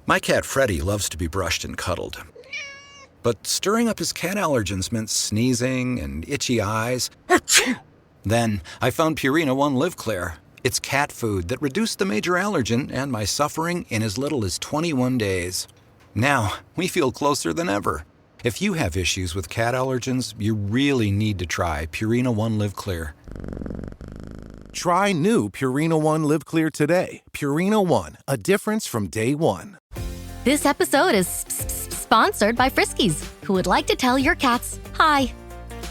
My cat Freddie loves to be brushed and cuddled. But stirring up his cat allergens meant sneezing and itchy eyes. Then I found Purina One Live Clear. It's cat food that reduced the major allergen and my suffering in as little as 21 days. Now, we feel closer than ever. If you have issues with cat allergens, you really need to try Purina One Live Clear. Try new Purina One Live Clear today. Purina One, a difference from day one. This episode is sponsored by Friskies, who would like to tell your cats hi.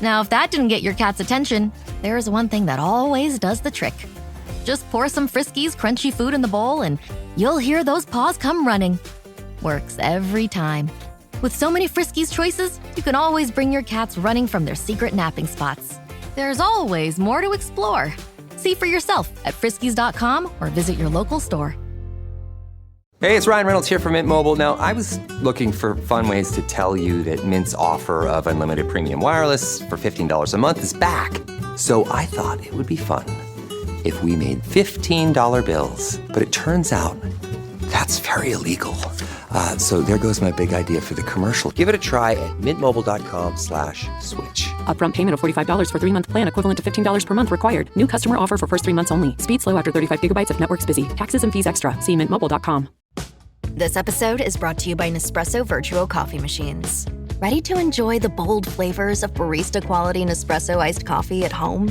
Now, if that didn't get your cat's attention, there is one thing that always does the trick. Just pour some Friskies crunchy food in the bowl and you'll hear those paws come running. Works every time. With so many Friskies choices, you can always bring your cats running from their secret napping spots. There's always more to explore. See for yourself at friskies.com or visit your local store. Hey, it's Ryan Reynolds here from Mint Mobile. Now, I was looking for fun ways to tell you that Mint's offer of unlimited premium wireless for $15 a month is back. So I thought it would be fun if we made $15 bills. But it turns out that's very illegal. So there goes my big idea for the commercial. Give it a try at mintmobile.com/switch. Upfront payment of $45 for 3-month plan, equivalent to $15 per month required. New customer offer for first 3 months only. Speed slow after 35 gigabytes if network's busy. Taxes and fees extra. See mintmobile.com. This episode is brought to you by Nespresso Virtual Coffee Machines. Ready to enjoy the bold flavors of barista-quality Nespresso iced coffee at home?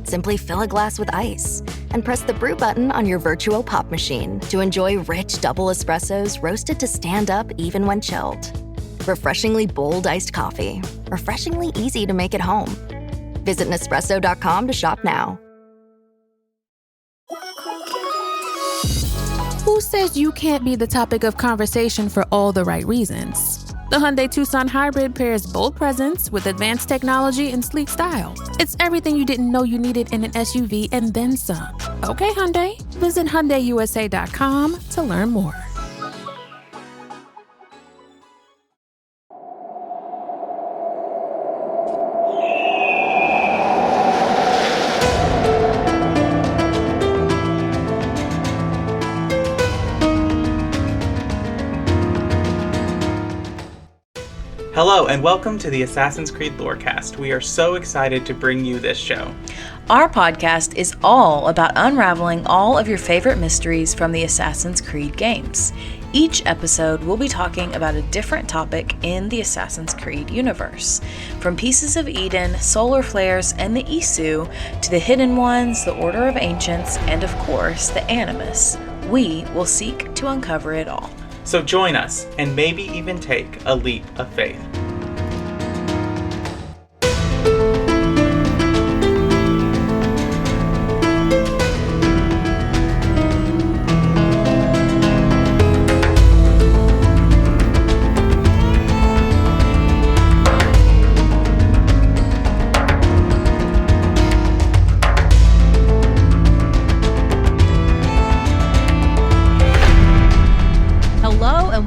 Simply fill a glass with ice and press the brew button on your virtual pop machine to enjoy rich double espressos roasted to stand up even when chilled. Refreshingly bold iced coffee. Refreshingly easy to make at home. Visit Nespresso.com to shop now. Who says you can't be the topic of conversation for all the right reasons? The Hyundai Tucson Hybrid pairs bold presence with advanced technology and sleek style. It's everything you didn't know you needed in an SUV and then some. Okay, Hyundai. Visit HyundaiUSA.com to learn more. Hello and welcome to the Assassin's Creed Lorecast. We are so excited to bring you this show. Our podcast is all about unraveling all of your favorite mysteries from the Assassin's Creed games. Each episode will be talking about a different topic in the Assassin's Creed universe. From Pieces of Eden, solar flares, and the Isu, to the Hidden Ones, the Order of Ancients, and of course, the Animus, we will seek to uncover it all. So join us and maybe even take a leap of faith.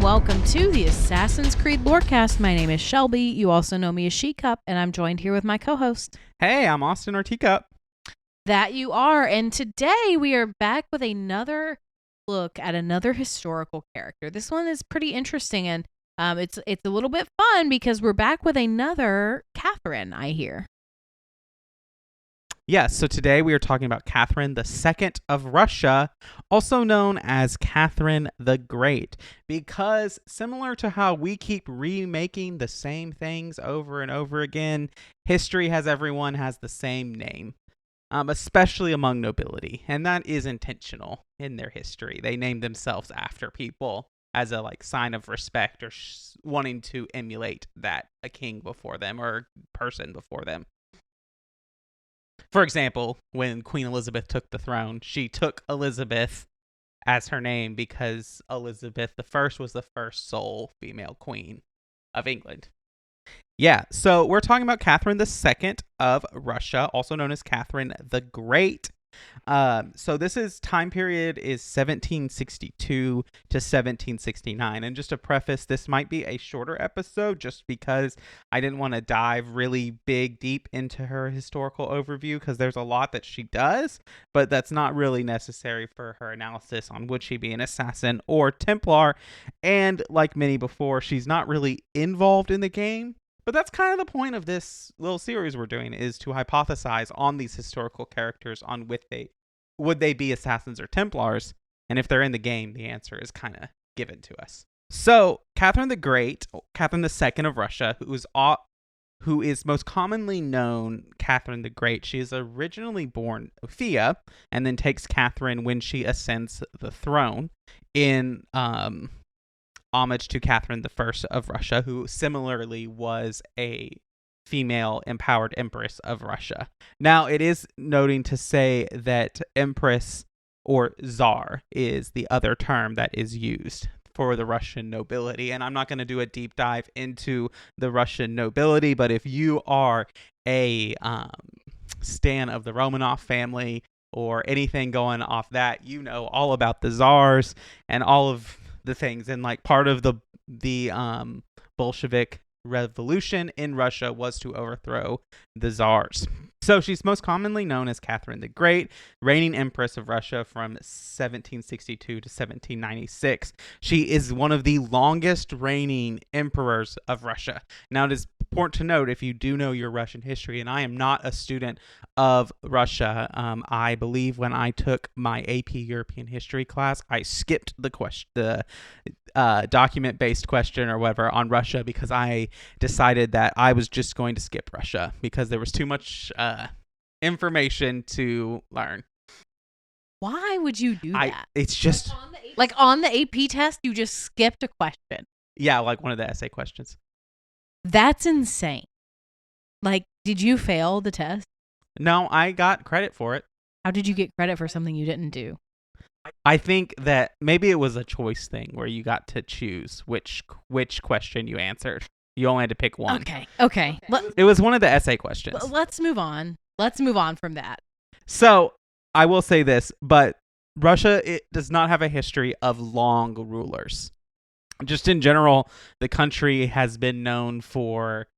Welcome to the Assassin's Creed Lorecast. My name is Shelby. You also know me as She-Cup, and I'm joined here with my co-host. Hey, I'm Austin or Teacup. That you are. And today we are back with another look at another historical character. This one is pretty interesting, and it's a little bit fun because we're back with another Catherine, I hear. Yes, so today we are talking about Catherine II of Russia, also known as Catherine the Great, because similar to how we keep remaking the same things over and over again, history has everyone has the same name, especially among nobility, and that is intentional in their history. They name themselves after people as a sign of respect or wanting to emulate that a king before them or person before them. For example, when Queen Elizabeth took the throne, she took Elizabeth as her name because Elizabeth I was the first sole female queen of England. Yeah, so we're talking about Catherine II of Russia, also known as Catherine the Great. So this is time period is 1762 to 1769. And just to preface, this might be a shorter episode just because I didn't want to dive really deep into her historical overview because there's a lot that she does, but that's not really necessary for her analysis on would she be an assassin or Templar. And like many before, she's not really involved in the game. But that's kind of the point of this little series we're doing, is to hypothesize on these historical characters on would they be assassins or Templars? And if they're in the game, the answer is kind of given to us. So Catherine the Great, Catherine II of Russia, who is most commonly known Catherine the Great. She is originally born Sophia and then takes Catherine when she ascends the throne in homage to Catherine I of Russia, who similarly was a female empowered empress of Russia. Now, it is noting to say that empress or czar is the other term that is used for the Russian nobility. And I'm not going to do a deep dive into the Russian nobility, but if you are a stan of the Romanov family or anything going off that, you know all about the czars and all of the things. And like part of the Bolshevik revolution in Russia was to overthrow the czars. So she's most commonly known as Catherine the Great, reigning empress of Russia from 1762 to 1796. She is one of the longest reigning emperors of Russia. Now, it is important to note, if you do know your Russian history, and I am not a student of Russia, I believe when I took my AP European history class, I skipped the document-based question or whatever on Russia because I decided that I was just going to skip Russia because there was too much information to learn. Why would you do that? It's just like on the AP test, you just skipped a question. Yeah, like one of the essay questions. That's insane. Like, did you fail the test? No, I got credit for it. How did you get credit for something you didn't do? I think that maybe it was a choice thing where you got to choose which question you answered. You only had to pick one. Okay. It was one of the essay questions. Let's move on. Let's move on from that. So I will say this, but Russia, it does not have a history of long rulers. Just in general, the country has been known for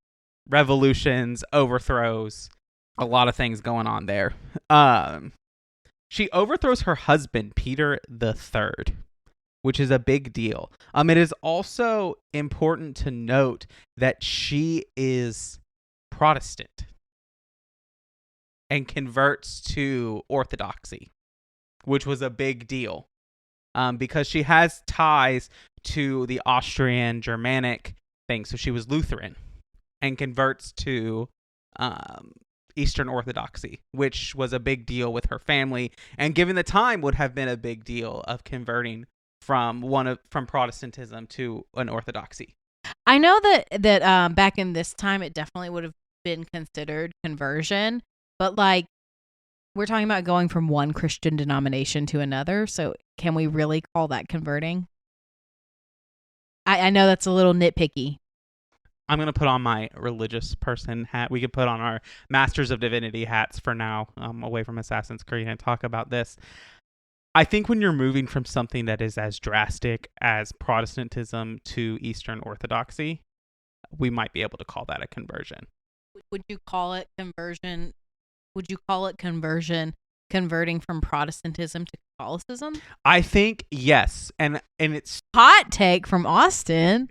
revolutions, overthrows, a lot of things going on there. She overthrows her husband, Peter III, which is a big deal. It is also important to note that she is Protestant and converts to Orthodoxy, which was a big deal because she has ties to the Austrian Germanic thing. So she was Lutheran and converts to Eastern Orthodoxy, which was a big deal with her family, and given the time would have been a big deal of converting from Protestantism to an Orthodoxy. I know that back in this time it definitely would have been considered conversion, but like we're talking about going from one Christian denomination to another, so can we really call that converting? I know that's a little nitpicky. I'm going to put on my religious person hat. We could put on our Masters of Divinity hats for now, away from Assassin's Creed, and talk about this. I think when you're moving from something that is as drastic as Protestantism to Eastern Orthodoxy, we might be able to call that a conversion. Would you call it conversion? Would you call it conversion, converting from Protestantism to Catholicism? I think yes. And it's hot take from Austin.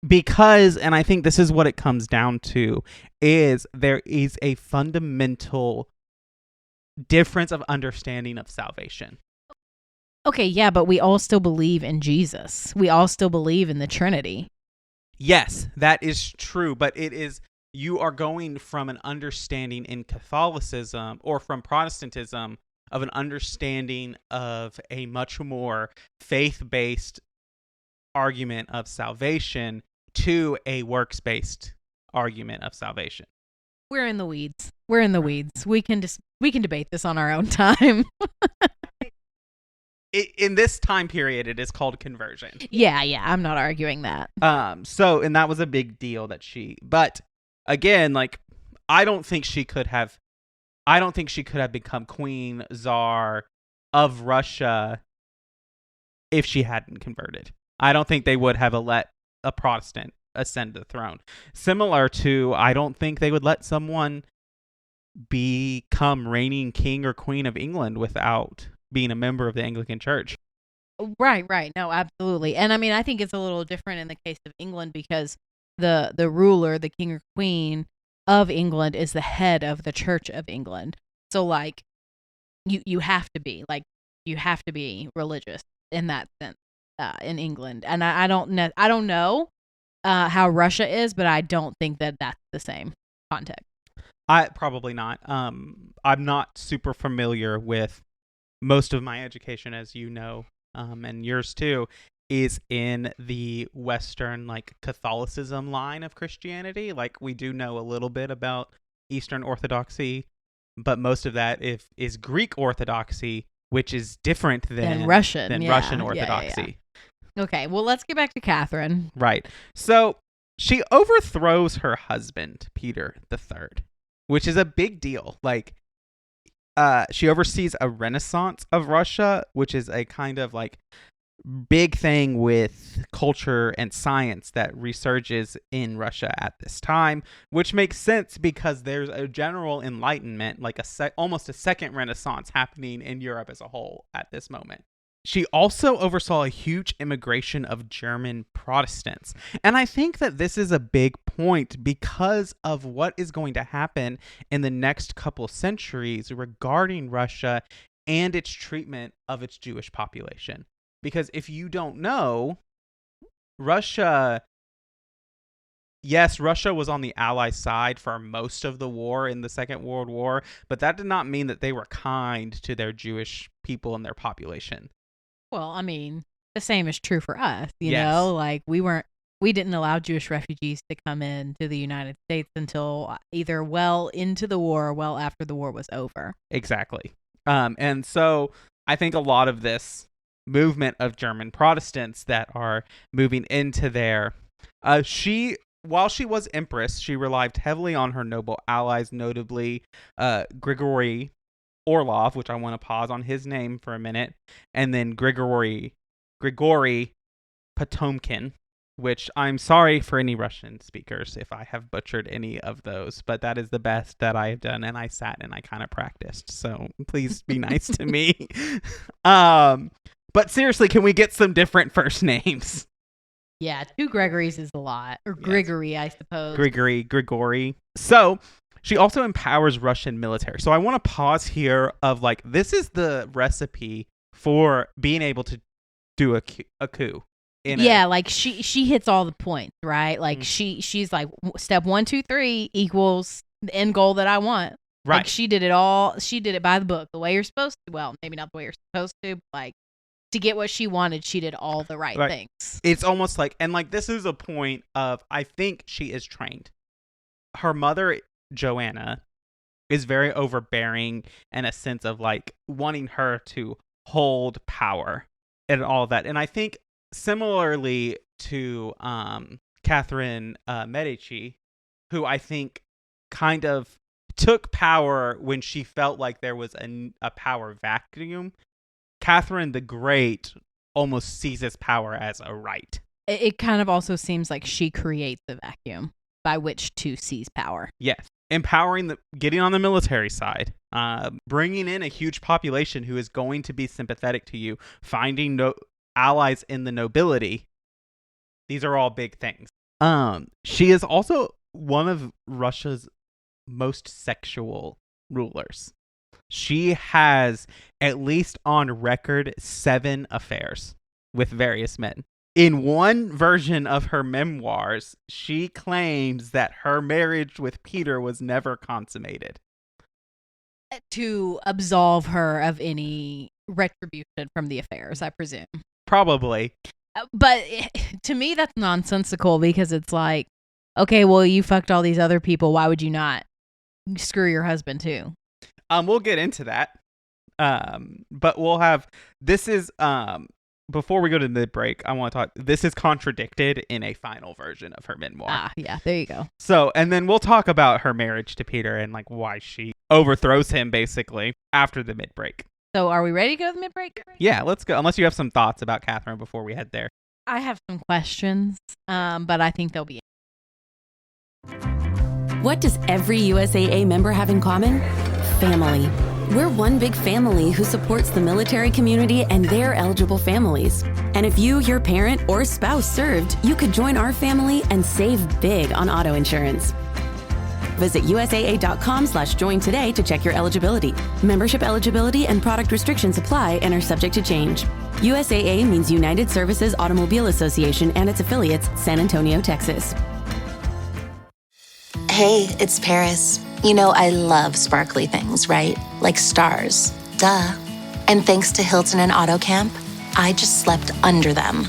Because, and I think this is what it comes down to, is there is a fundamental difference of understanding of salvation. Okay, yeah, but we all still believe in Jesus. We all still believe in the Trinity. Yes, that is true, but you are going from an understanding in Catholicism or from Protestantism of an understanding of a much more faith-based argument of salvation to a works-based argument of salvation. We're in the weeds. We can debate this on our own time. In this time period, it is called conversion. Yeah, I'm not arguing that. So, and that was a big deal but again, like, I don't think she could have I don't think she could have become Queen Tsar of Russia if she hadn't converted. I don't think they would have let a Protestant ascend the throne. Similar to, I don't think they would let someone become reigning king or queen of England without being a member of the Anglican Church. Right. No, absolutely. And I mean, I think it's a little different in the case of England because the ruler, the king or queen of England, is the head of the Church of England. So like you have to be religious in that sense in England. And I don't know how Russia is, but I don't think that that's the same context. Probably not. I'm not super familiar with most of my education, as you know, and yours too, is in the Western like Catholicism line of Christianity. Like we do know a little bit about Eastern Orthodoxy, but most of that is Greek Orthodoxy, which is different than Russian Orthodoxy. Yeah. Okay, well, let's get back to Catherine. Right. So she overthrows her husband, Peter III, which is a big deal. Like, she oversees a renaissance of Russia, which is a kind of like big thing with culture and science that resurges in Russia at this time, which makes sense because there's a general enlightenment, like almost a second renaissance happening in Europe as a whole at this moment. She also oversaw a huge immigration of German Protestants. And I think that this is a big point because of what is going to happen in the next couple centuries regarding Russia and its treatment of its Jewish population. Because if you don't know, Russia was on the Allied side for most of the war in the Second World War, but that did not mean that they were kind to their Jewish people and their population. Well, I mean, the same is true for us, you Yes. know, like we didn't allow Jewish refugees to come into the United States until either well into the war or well after the war was over. Exactly. And so I think a lot of this movement of German Protestants that are moving into there, while she was empress, she relied heavily on her noble allies, notably Grigory Orlov, which I want to pause on his name for a minute, and then Grigory Potomkin, which I'm sorry for any Russian speakers if I have butchered any of those, but that is the best that I have done, and I sat and I kind of practiced, so please be nice to me. But seriously, can we get some different first names? Yeah, 2 Gregorys is a lot. Or Grigory, I suppose. Grigory. So she also empowers Russian military. So I want to pause here of like, this is the recipe for being able to do a coup. Like she hits all the points, right? Like she's like step 1, 2, 3 equals the end goal that I want. Right. Like she did it all. She did it by the book, the way you're supposed to. Well, maybe not the way you're supposed to, but like to get what she wanted, she did all the right things. It's almost like, and like this is a point of, I think she is trained. Her mother, Joanna, is very overbearing and a sense of like wanting her to hold power and all that. And I think similarly to Catherine Medici, who I think kind of took power when she felt like there was a power vacuum, Catherine the Great almost seizes power as a right. It kind of also seems like she creates the vacuum by which to seize power. Yes. Empowering getting on the military side, bringing in a huge population who is going to be sympathetic to you, finding allies in the nobility. These are all big things. She is also one of Russia's most sexual rulers. She has, at least on record, 7 affairs with various men. In one version of her memoirs, she claims that her marriage with Peter was never consummated. To absolve her of any retribution from the affairs, I presume. Probably. But to me, that's nonsensical because it's like, okay, well, you fucked all these other people. Why would you not screw your husband too? We'll get into that. But we'll have, this is before we go to mid-break, I want to talk. This is contradicted in a final version of her memoir. Yeah, there you go. So, and then we'll talk about her marriage to Peter and like why she overthrows him basically after the mid-break. So are we ready to go to the mid-break? Yeah, let's go. Unless you have some thoughts about Catherine before we head there. I have some questions, but I think they'll be. What does every USAA member have in common? Family. We're one big family who supports the military community and their eligible families. And if you, your parent, or spouse served, you could join our family and save big on auto insurance. Visit USAA.com/join today to check your eligibility. Membership eligibility and product restrictions apply and are subject to change. USAA means United Services Automobile Association and its affiliates, San Antonio, Texas. Hey, it's Paris. You know I love sparkly things, right? Like stars. Duh. And thanks to Hilton and AutoCamp, I just slept under them.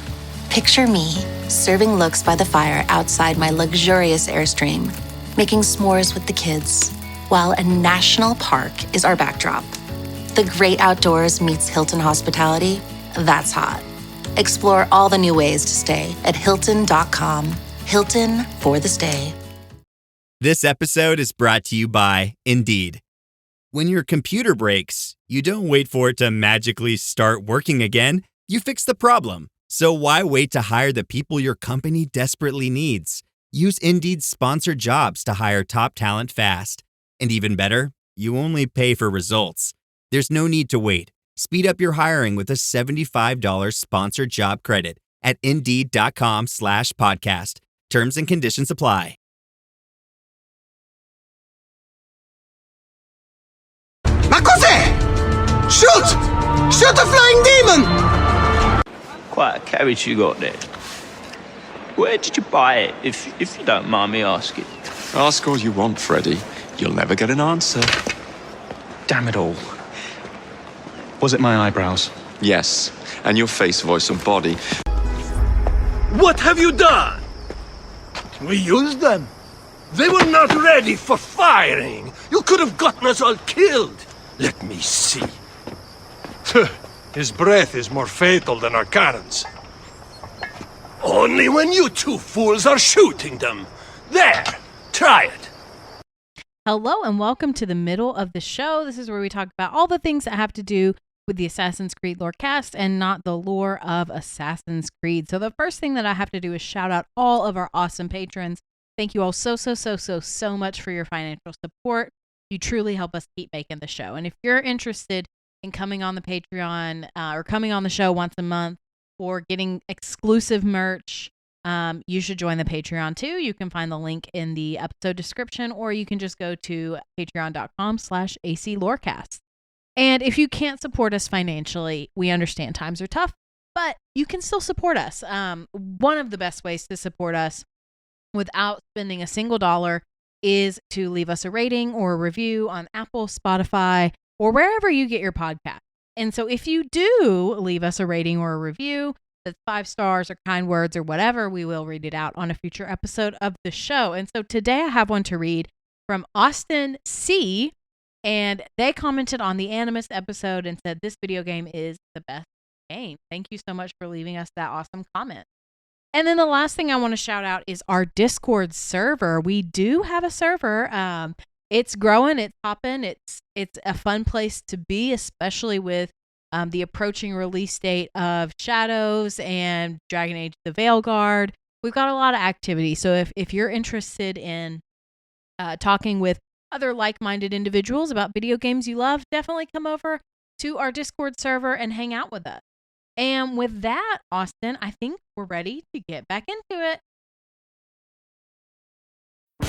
Picture me, serving looks by the fire outside my luxurious Airstream, making s'mores with the kids, while a national park is our backdrop. The great outdoors meets Hilton hospitality. That's hot. Explore all the new ways to stay at Hilton.com. Hilton for the stay. This episode is brought to you by Indeed. When your computer breaks, you don't wait for it to magically start working again. You fix the problem. So why wait to hire the people your company desperately needs? Use Indeed's sponsored jobs to hire top talent fast. And even better, you only pay for results. There's no need to wait. Speed up your hiring with a $75 sponsored job credit at Indeed.com/podcast. Terms and conditions apply. Ma cos'è? Shoot! Shoot a flying demon! Quite a carriage you got there. Where did you buy it, if you don't mind me asking? Ask all you want, Freddy. You'll never get an answer. Damn it all. Was it my eyebrows? Yes, and your face, voice, and body. What have you done? We used them. They were not ready for firing. You could have gotten us all killed. Let me see. His breath is more fatal than our cannons. Only when you two fools are shooting them. There, try it. Hello and welcome to the middle of the show. This is where we talk about all the things that have to do with the Assassin's Creed lore cast and not the lore of Assassin's Creed. So the first thing that I have to do is shout out all of our awesome patrons. Thank you all so much for your financial support. You truly help us keep making the show. And if you're interested in coming on the Patreon or coming on the show once a month or getting exclusive merch, you should join the Patreon too. You can find the link in the episode description, or you can just go to patreon.com/ACLorecast. And if you can't support us financially, we understand times are tough, but you can still support us. One of the best ways to support us without spending a single dollar is to leave us a rating or a review on Apple, Spotify, or wherever you get your podcast. And so if you do leave us a rating or a review that's 5 stars or kind words or whatever, we will read it out on a future episode of the show. And so today I have one to read from Austin C. And they commented on the Animus episode and said, this video game is the best game. Thank you so much for leaving us that awesome comment. And then the last thing I want to shout out is our Discord server. We do have a server. It's growing, it's popping. It's a fun place to be, especially with the approaching release date of Shadows and Dragon Age the Veilguard. We've got a lot of activity. So if you're interested in talking with other like-minded individuals about video games you love, definitely come over to our Discord server and hang out with us. And with that, Austin, I think we're ready to get back into it.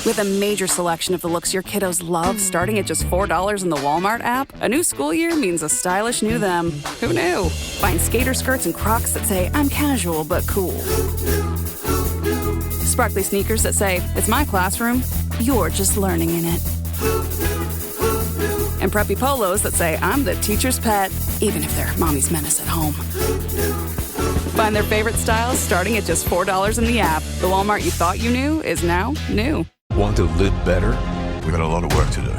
With a major selection of the looks your kiddos love, starting at just $4 in the Walmart app, a new school year means a stylish new them. Who knew? Find skater skirts and Crocs that say, I'm casual but cool. Sparkly sneakers that say, it's my classroom, you're just learning in it. And preppy polos that say, I'm the teacher's pet, even if they're mommy's menace at home. Find their favorite styles starting at just $4 in the app. The Walmart you thought you knew is now new. Want to live better? We got a lot of work to do.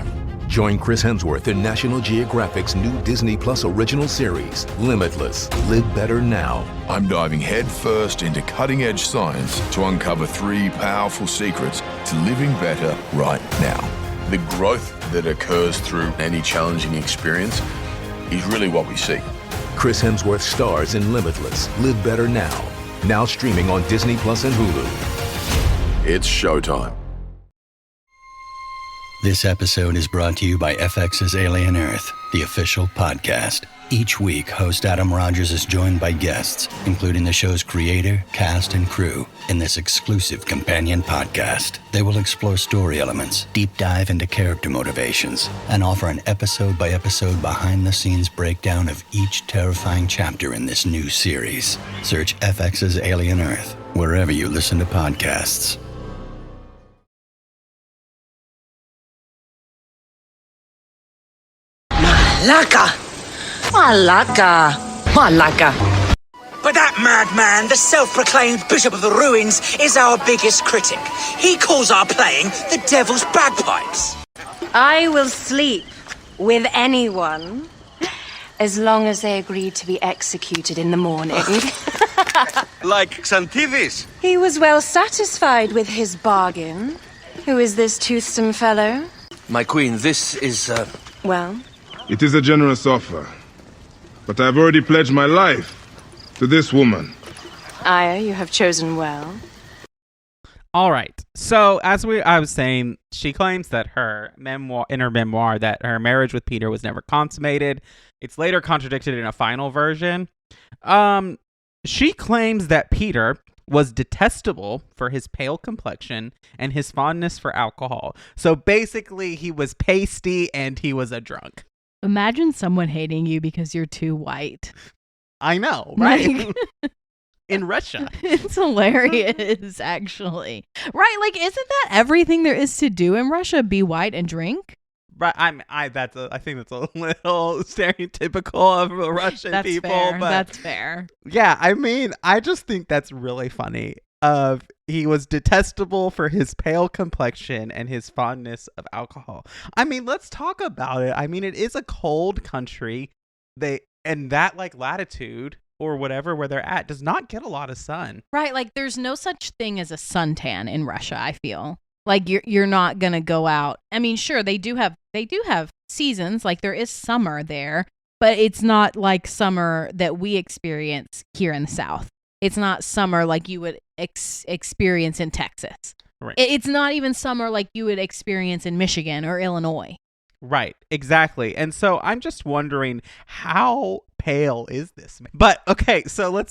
Join Chris Hemsworth in National Geographic's new Disney Plus original series, Limitless. Live better now. I'm diving headfirst into cutting-edge science to uncover 3 powerful secrets to living better right now. The growth that occurs through any challenging experience is really what we seek. Chris Hemsworth stars in Limitless. Live better now. Now streaming on Disney Plus and Hulu. It's showtime. This episode is brought to you by FX's Alien Earth, the official podcast. Each week, host Adam Rogers is joined by guests, including the show's creator, cast, and crew, in this exclusive companion podcast. They will explore story elements, deep dive into character motivations, and offer an episode-by-episode behind-the-scenes breakdown of each terrifying chapter in this new series. Search FX's Alien Earth wherever you listen to podcasts. Malaka. But that madman, the self-proclaimed Bishop of the Ruins, is our biggest critic. He calls our playing the devil's bagpipes. I will sleep with anyone as long as they agree to be executed in the morning. Like Xantivis. He was well satisfied with his bargain. Who is this toothsome fellow? My queen, this is, Well? It is a generous offer, but I've already pledged my life to this woman. Aya, you have chosen well. All right. So, as I was saying, she claims that her memoir that her marriage with Peter was never consummated. It's later contradicted in a final version. She claims that Peter was detestable for his pale complexion and his fondness for alcohol. So basically, he was pasty and he was a drunk. Imagine someone hating you because you're too white. I know, right? In Russia. It's hilarious, actually. Right, like, isn't that everything there is to do in Russia? Be white and drink? Right, I think that's a little stereotypical of the Russian That's people. fair. But That's fair. yeah, I mean, I just think that's really funny. He was detestable for his pale complexion and his fondness of alcohol. I mean, let's talk about it. I mean, it is a cold country. And that like latitude or whatever where they're at does not get a lot of sun. Right, like there's no such thing as a suntan in Russia, I feel. Like you're not going to go out. I mean, sure, they do have seasons, like there is summer there, but it's not like summer that we experience here in the South. It's not summer like you would experience in Texas. Right. It's not even summer like you would experience in Michigan or Illinois. Right, exactly. And so I'm just wondering, how pale is this man? But okay, so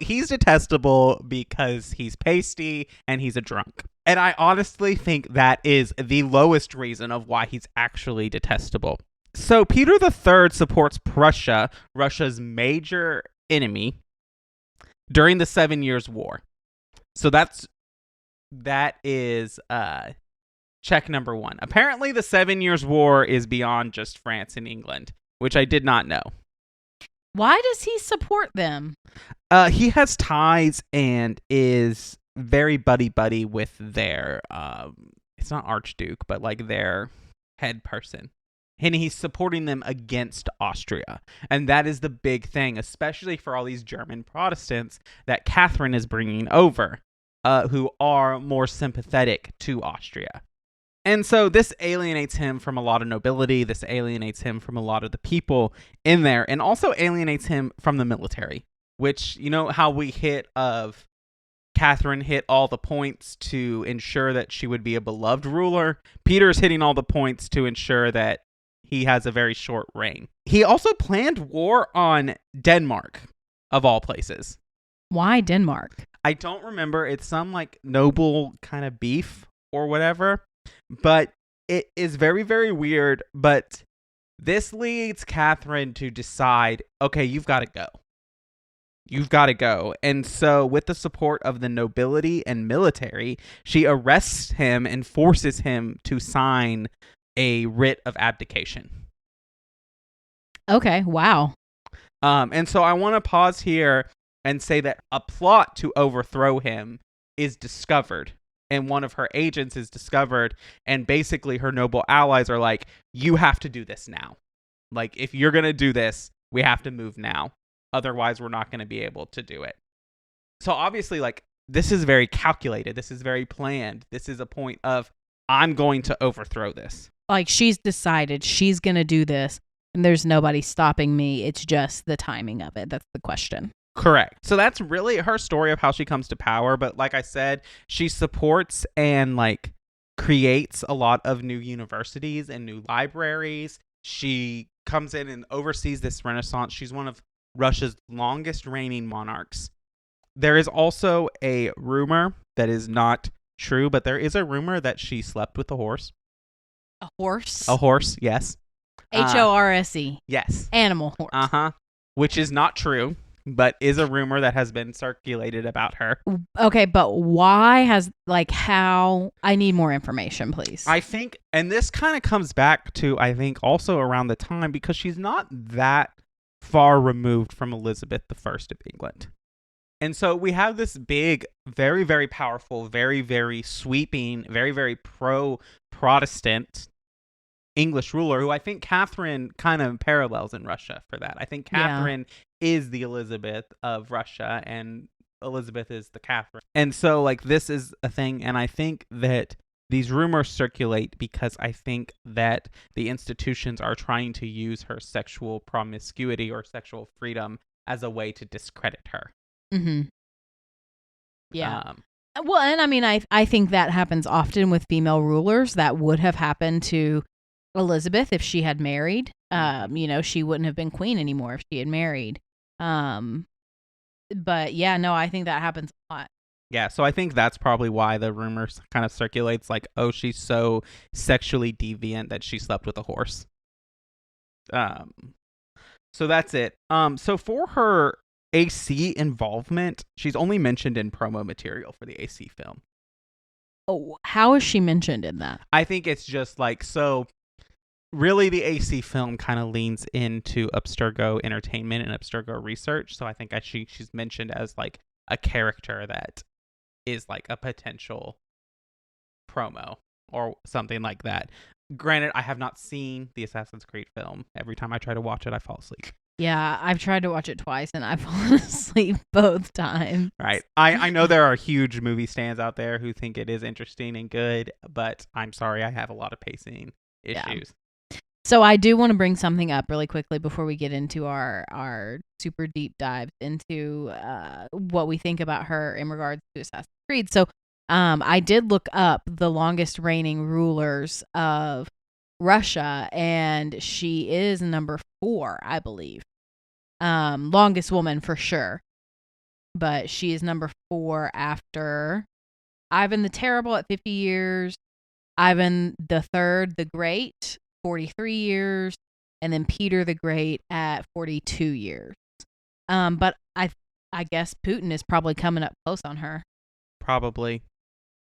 he's detestable because he's pasty and he's a drunk. And I honestly think that is the lowest reason of why he's actually detestable. So Peter III supports Prussia, Russia's major enemy, during the 7 Years' War. So that is check number 1. Apparently the 7 Years' War is beyond just France and England, which I did not know. Why does he support them? He has ties and is very buddy-buddy with their, it's not Archduke, but like their head person. And he's supporting them against Austria. And that is the big thing, especially for all these German Protestants that Catherine is bringing over, who are more sympathetic to Austria. And so this alienates him from a lot of nobility. This alienates him from a lot of the people in there, and also alienates him from the military, which, you know how we Catherine hit all the points to ensure that she would be a beloved ruler. Peter's hitting all the points to ensure that he has a very short reign. He also planned war on Denmark, of all places. Why Denmark? I don't remember. It's some like noble kind of beef or whatever. But it is very, very weird. But this leads Catherine to decide, okay, you've got to go. You've got to go. And so with the support of the nobility and military, she arrests him and forces him to sign a writ of abdication. Okay, wow. And so I want to pause here and say that a plot to overthrow him is discovered and one of her agents is discovered, and basically her noble allies are like, you have to do this now. Like, if you're going to do this, we have to move now. Otherwise, we're not going to be able to do it. So obviously, like, this is very calculated. This is very planned. This is a point of, I'm going to overthrow this. Like, she's decided she's going to do this, and there's nobody stopping me. It's just the timing of it. That's the question. Correct. So that's really her story of how she comes to power. But like I said, she supports and like creates a lot of new universities and new libraries. She comes in and oversees this renaissance. She's one of Russia's longest reigning monarchs. There is also a rumor that is not true, but there is a rumor that she slept with a horse. A horse? A horse, yes. Horse. Yes. Animal horse. Uh-huh. Which is not true, but is a rumor that has been circulated about her. Okay, but why has, like, how? I need more information, please. I think, and this kind of comes back to, I think, also around the time, because she's not that far removed from Elizabeth I of England. And so we have this big, very, very powerful, very, very sweeping, very, very pro-Protestant English ruler who I think Catherine kind of parallels in Russia for that. I think Catherine is the Elizabeth of Russia and Elizabeth is the Catherine. And so like this is a thing, and I think that these rumors circulate because I think that the institutions are trying to use her sexual promiscuity or sexual freedom as a way to discredit her. Mm-hmm. Yeah. Well, and I mean, I think that happens often with female rulers. That would have happened to Elizabeth if she had married. She wouldn't have been queen anymore if she had married. But yeah, no, I think that happens a lot. Yeah, so I think that's probably why the rumors kind of circulates like, oh, she's so sexually deviant that she slept with a horse. So that's it. So for her AC involvement, she's only mentioned in promo material for the AC film. Oh, how is she mentioned in that? I think it's just like, so really the AC film kind of leans into Abstergo entertainment and Abstergo research. So I think she's mentioned as like a character that is like a potential promo or something like that. Granted, I have not seen the Assassin's Creed film. Every time I try to watch it, I fall asleep. Yeah, I've tried to watch it twice and I've fallen asleep both times. Right. I know there are huge movie stands out there who think it is interesting and good, but I'm sorry, I have a lot of pacing issues. Yeah. So I do want to bring something up really quickly before we get into our super deep dives into what we think about her in regards to Assassin's Creed. So I did look up the longest reigning rulers of Russia, and she is number 4, I believe. Longest woman for sure, but she is number 4 after Ivan the Terrible at 50 years, Ivan the Third the Great, 43 years, and then Peter the Great at 42 years. But I guess Putin is probably coming up close on her. Probably.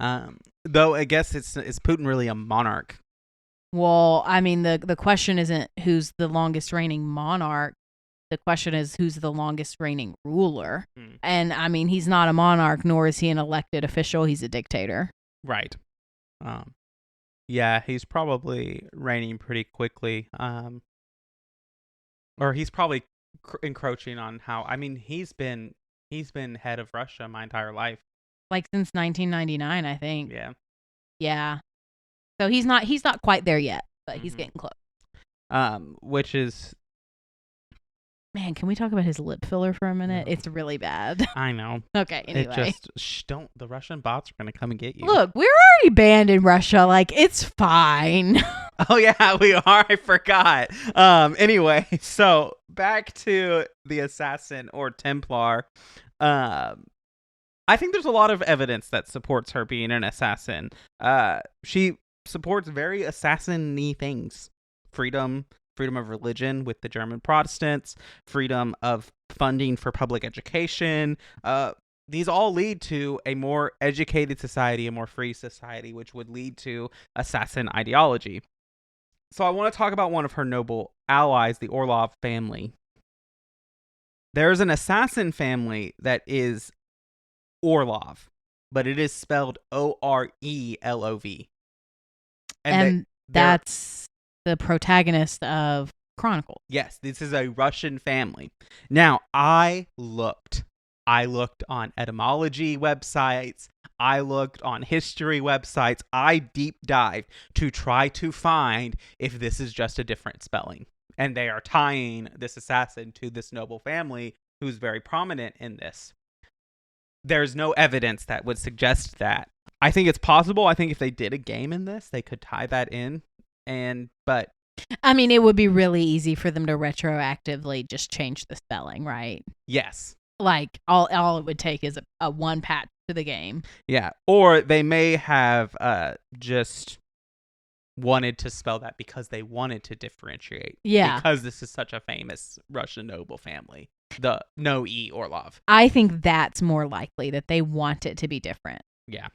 Though I guess is Putin really a monarch? Well, I mean, the question isn't who's the longest reigning monarch. The question is who's the longest reigning ruler. And I mean, he's not a monarch, nor is he an elected official. He's a dictator. Right. Yeah, he's probably reigning pretty quickly. Or he's probably encroaching on how. I mean, he's been head of Russia my entire life. Like since 1999, I think. Yeah. Yeah. So he's not quite there yet, but he's getting close. Which is, man, can we talk about his lip filler for a minute? It's really bad. I know. Okay, anyway. It just don't. The Russian bots are gonna come and get you. Look, we're already banned in Russia. Like, it's fine. Oh yeah, we are. I forgot. Anyway, so back to the assassin or Templar. I think there's a lot of evidence that supports her being an assassin. She supports very assassin-y things. Freedom of religion with the German Protestants, freedom of funding for public education. These all lead to a more educated society, a more free society, which would lead to assassin ideology. So I want to talk about one of her noble allies, the Orlov family. There's an assassin family that is Orlov. but it is spelled Orelov. And that's the protagonist of Chronicles. Yes, this is a Russian family. Now, I looked on etymology websites. I looked on history websites. I deep dived to try to find if this is just a different spelling. And they are tying this assassin to this noble family who's very prominent in this. There's no evidence that would suggest that. I think it's possible. I think if they did a game in this, they could tie that in. But I mean, it would be really easy for them to retroactively just change the spelling, right? Yes. Like all it would take is a one patch to the game. Yeah. Or they may have just wanted to spell that because they wanted to differentiate. Yeah. Because this is such a famous Russian noble family. The no E Orlov. I think that's more likely, that they want it to be different. Yeah.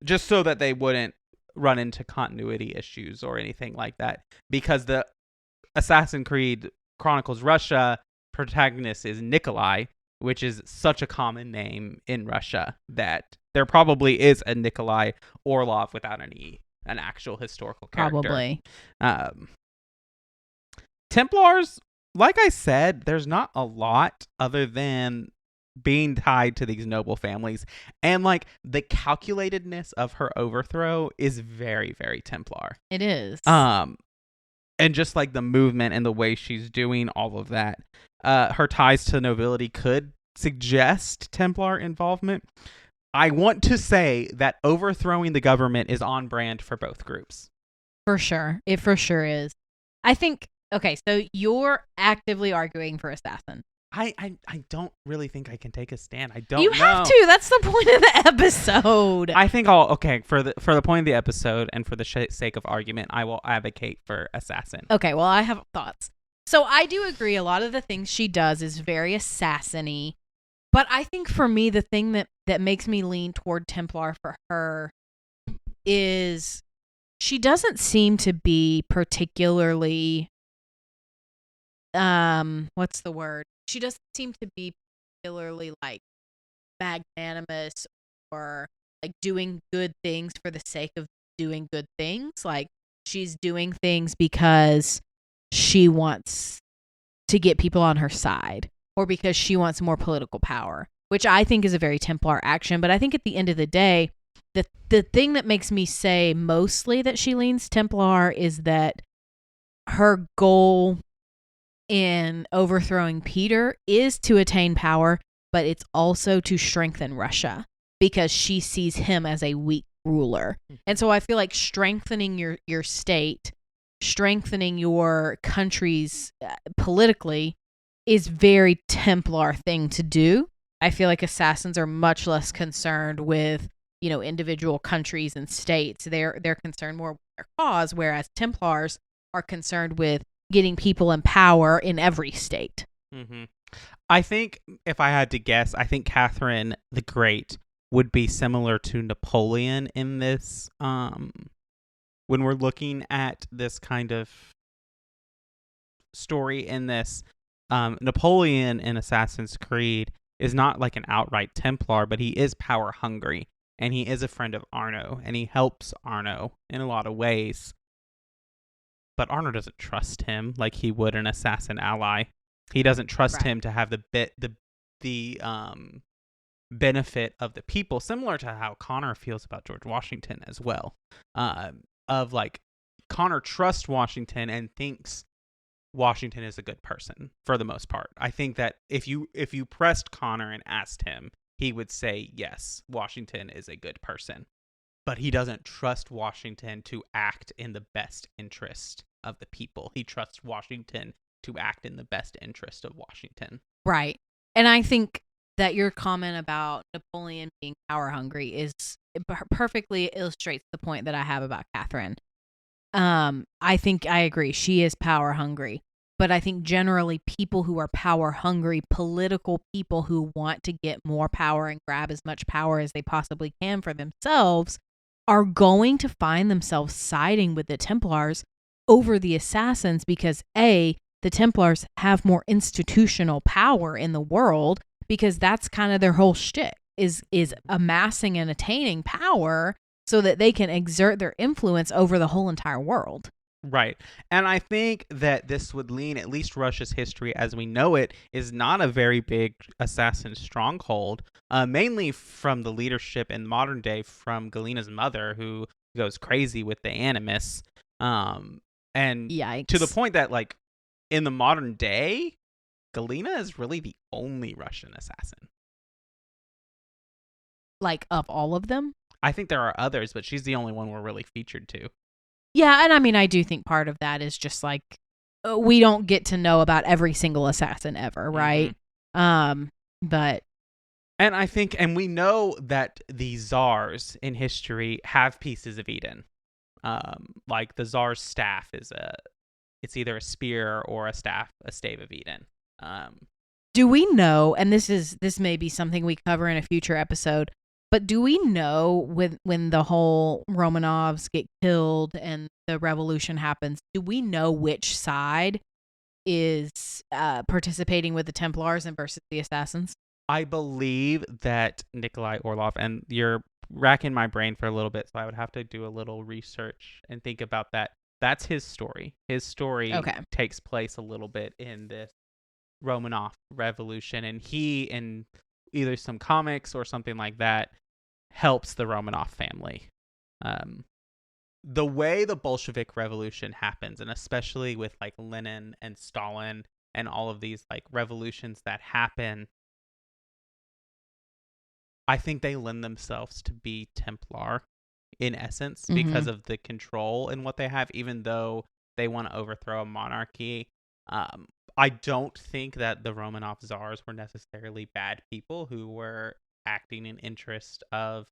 Just so that they wouldn't run into continuity issues or anything like that. Because the Assassin's Creed Chronicles Russia protagonist is Nikolai, which is such a common name in Russia that there probably is a Nikolai Orlov without an E, an actual historical character. Probably. Templars, like I said, there's not a lot other than being tied to these noble families, and like the calculatedness of her overthrow is very, very Templar. It is. And just like the movement and the way she's doing all of that, her ties to nobility could suggest Templar involvement. I want to say that overthrowing the government is on brand for both groups. For sure. It for sure is. I think, okay, so you're actively arguing for assassin. I don't really think I can take a stand. I don't You know. have to. That's the point of the episode. I think for the point of the episode and for the sake of argument, I will advocate for assassin. Okay, well, I have thoughts. So I do agree a lot of the things she does is very assassin-y. But I think for me, the thing that makes me lean toward Templar for her is she doesn't seem to be particularly, what's the word? She doesn't seem to be particularly like magnanimous or like doing good things for the sake of doing good things. Like she's doing things because she wants to get people on her side or because she wants more political power, which I think is a very Templar action. But I think at the end of the day, the thing that makes me say mostly that she leans Templar is that her goal in overthrowing Peter is to attain power, but it's also to strengthen Russia because she sees him as a weak ruler. And so I feel like strengthening your state, strengthening your countries politically is very Templar thing to do. I feel like assassins are much less concerned with, individual countries and states. They're concerned more with their cause, whereas Templars are concerned with getting people in power in every state. Mm-hmm. I think if I had to guess, I think Catherine the Great would be similar to Napoleon in this. When we're looking at this kind of story in this, Napoleon in Assassin's Creed is not like an outright Templar, but he is power hungry and he is a friend of Arno and he helps Arno in a lot of ways. But Arno doesn't trust him like he would an assassin ally. He doesn't trust him to have the benefit of the people, similar to how Connor feels about George Washington as well. Of like Connor trusts Washington and thinks Washington is a good person for the most part. I think that if you pressed Connor and asked him, he would say yes, Washington is a good person. But he doesn't trust Washington to act in the best interest of the people. He trusts Washington to act in the best interest of Washington. Right. And I think that your comment about Napoleon being power hungry perfectly illustrates the point that I have about Catherine. I think I agree. She is power hungry. But I think generally people who are power hungry, political people who want to get more power and grab as much power as they possibly can for themselves are going to find themselves siding with the Templars over the assassins because the Templars have more institutional power in the world because that's kind of their whole shtick is amassing and attaining power so that they can exert their influence over the whole entire world. Right. And I think that this would lean, at least Russia's history as we know it, is not a very big assassin stronghold, mainly from the leadership in modern day from Galena's mother, who goes crazy with the animus. And Yikes. to the point that, like, in the modern day, Galena is really the only Russian assassin. Like, of all of them? I think there are others, but she's the only one we're really featured to. Yeah, and I mean, I do think part of that is just like we don't get to know about every single assassin ever, right? But and I think, and we know that the czars in history have pieces of Eden. Like the czar's staff is it's either a spear or a staff, a stave of Eden. Do we know? And this may be something we cover in a future episode. But do we know when the whole Romanovs get killed and the revolution happens, do we know which side is participating with the Templars and versus the Assassins? I believe that Nikolai Orlov, and you're racking my brain for a little bit, so I would have to do a little research and think about that. That's his story. His story takes place a little bit in this Romanov revolution, and he, in either some comics or something like that, helps the Romanov family. The way the Bolshevik Revolution happens, and especially with like Lenin and Stalin and all of these like revolutions that happen, I think they lend themselves to be Templar in essence because of the control and what they have, even though they want to overthrow a monarchy. I don't think that the Romanov czars were necessarily bad people who were acting in interest of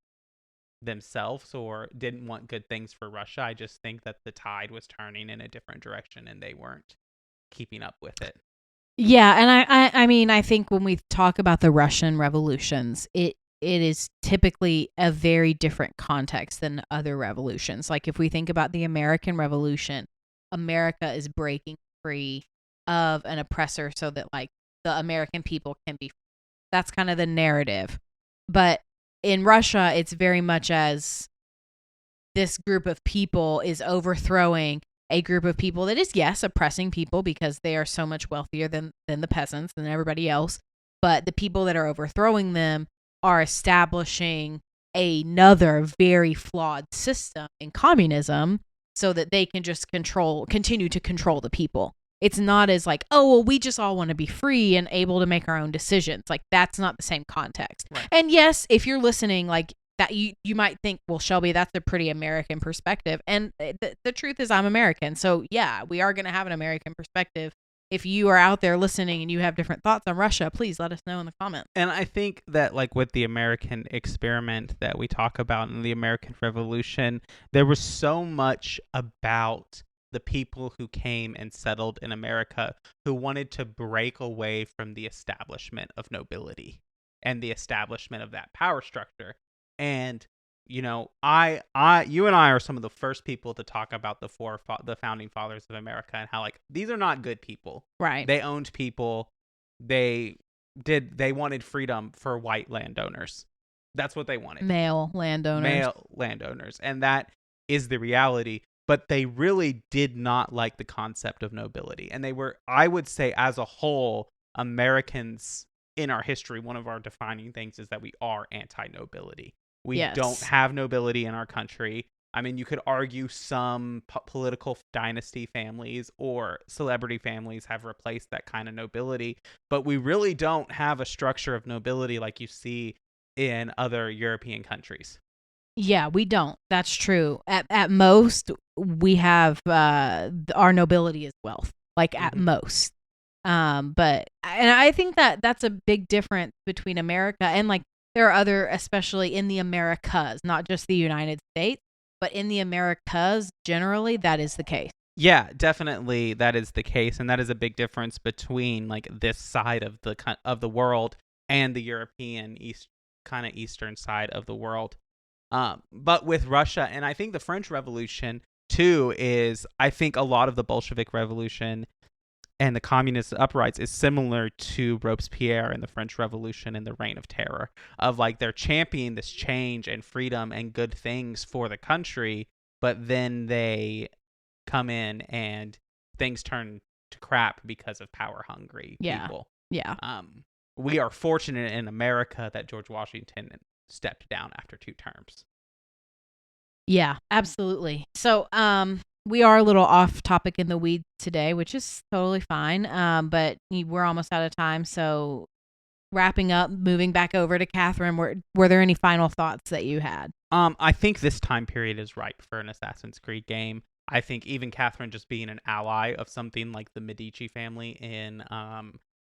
themselves or didn't want good things for Russia. I just think that the tide was turning in a different direction and they weren't keeping up with it. Yeah, and I mean, I think when we talk about the Russian revolutions, it is typically a very different context than other revolutions. Like if we think about the American Revolution, America is breaking free of an oppressor so that like the American people can be free. That's kind of the narrative. But in Russia, it's very much as this group of people is overthrowing a group of people that is, yes, oppressing people because they are so much wealthier than the peasants, than everybody else. But the people that are overthrowing them are establishing another very flawed system in communism so that they can just continue to control the people. It's not as like, oh, well, we just all want to be free and able to make our own decisions. Like, that's not the same context. Right. And yes, if you're listening, like, that you might think, well, Shelby, that's a pretty American perspective. And the truth is I'm American. So, yeah, we are going to have an American perspective. If you are out there listening and you have different thoughts on Russia, please let us know in the comments. And I think that, like, with the American experiment that we talk about in the American Revolution, there was so much about the people who came and settled in America who wanted to break away from the establishment of nobility and the establishment of that power structure. And, you know, you and I are some of the first people to talk about the founding fathers of America and how, like, these are not good people. Right. They owned people. They wanted freedom for white landowners. That's what they wanted. Male landowners. And that is the reality. But they really did not like the concept of nobility. And they were, I would say, as a whole, Americans in our history, one of our defining things is that we are anti-nobility. We don't have nobility in our country. I mean, you could argue some political dynasty families or celebrity families have replaced that kind of nobility, but we really don't have a structure of nobility like you see in other European countries. Yeah, we don't. That's true. At most, we have our nobility is wealth, like at most. But I think that that's a big difference between America and like there are other, especially in the Americas, not just the United States, but in the Americas generally, that is the case. Yeah, definitely that is the case, and that is a big difference between like this side of the world and the European eastern side of the world. But with Russia, and I think the French Revolution too is, I think a lot of the Bolshevik Revolution and the communist uprisings is similar to Robespierre and the French Revolution and the Reign of Terror, of like they're championing this change and freedom and good things for the country, but then they come in and things turn to crap because of power-hungry people. Yeah. We are fortunate in America that George Washington stepped down after 2 terms. Yeah, absolutely. So, we are a little off topic in the weeds today, which is totally fine. But we're almost out of time. So, wrapping up, moving back over to Catherine, were there any final thoughts that you had? I think this time period is ripe for an Assassin's Creed game. I think even Catherine just being an ally of something like the Medici family in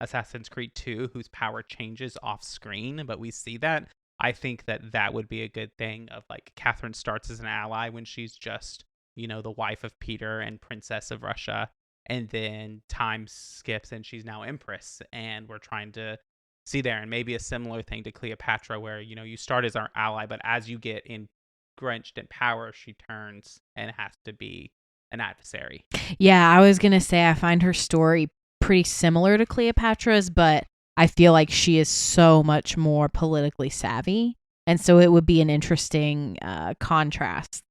Assassin's Creed 2, whose power changes off screen, but we see that. I think that would be a good thing of like Catherine starts as an ally when she's just, the wife of Peter and princess of Russia. And then time skips and she's now empress. And we're trying to see there. And maybe a similar thing to Cleopatra where, you start as our ally, but as you get drenched in power, she turns and has to be an adversary. Yeah, I was going to say I find her story pretty similar to Cleopatra's, but I feel like she is so much more politically savvy. And so it would be an interesting contrast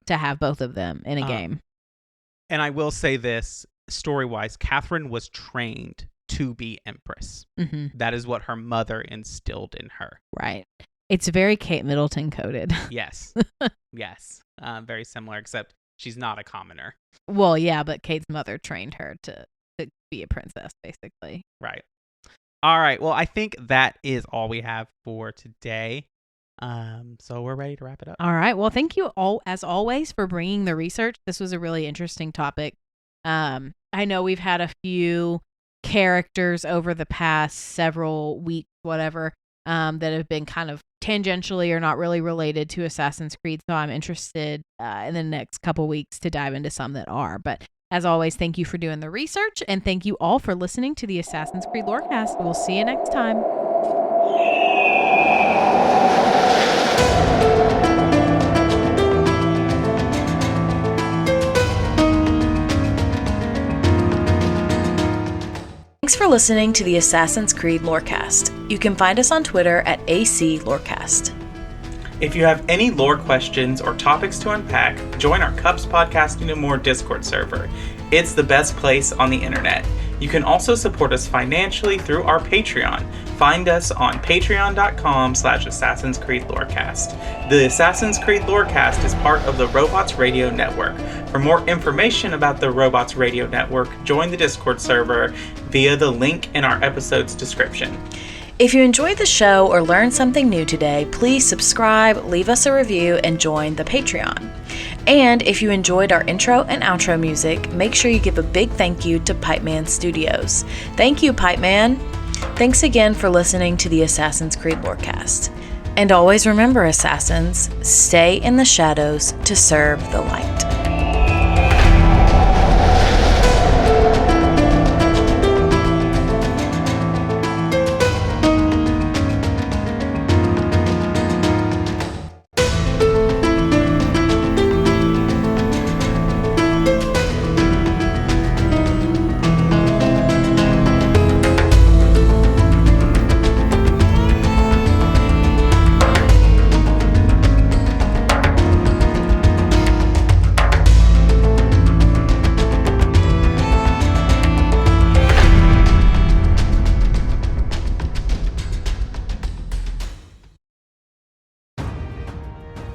to have both of them in a game. And I will say this, story-wise, Catherine was trained to be empress. Mm-hmm. That is what her mother instilled in her. Right. It's very Kate Middleton coded. Yes. Yes. Very similar, except she's not a commoner. Well, yeah, but Kate's mother trained her to be a princess, basically. Right. All right. Well, I think that is all we have for today. So we're ready to wrap it up. All right. Well, thank you all, as always, for bringing the research. This was a really interesting topic. I know we've had a few characters over the past several weeks, whatever, that have been kind of tangentially or not really related to Assassin's Creed. So I'm interested in the next couple weeks to dive into some that are. But as always, thank you for doing the research, and thank you all for listening to the Assassin's Creed Lorecast. We'll see you next time. Thanks for listening to the Assassin's Creed Lorecast. You can find us on Twitter at AC Lorecast. If you have any lore questions or topics to unpack, join our Cups Podcasting and More Discord server. It's the best place on the internet. You can also support us financially through our Patreon. Find us on patreon.com/Assassin's Creed Lorecast. The Assassin's Creed Lorecast is part of the Robots Radio Network. For more information about the Robots Radio Network, join the Discord server via the link in our episode's description. If you enjoyed the show or learned something new today, please subscribe, leave us a review, and join the Patreon. And if you enjoyed our intro and outro music, make sure you give a big thank you to Pipeman Studios. Thank you, Pipeman. Thanks again for listening to the Assassin's Creed Lorecast. And always remember, Assassins, stay in the shadows to serve the light.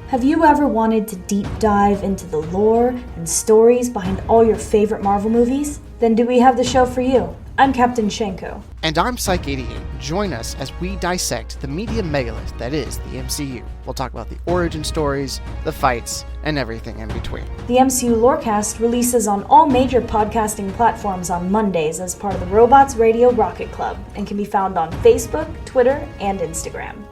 Have you ever wanted to deep dive into the lore and stories behind all your favorite Marvel movies? Then do we have the show for you? I'm Captain Shenko. And I'm Psych88. Join us as we dissect the media megalith that is the MCU. We'll talk about the origin stories, the fights, and everything in between. The MCU Lorecast releases on all major podcasting platforms on Mondays as part of the Robots Radio Rocket Club and can be found on Facebook, Twitter, and Instagram.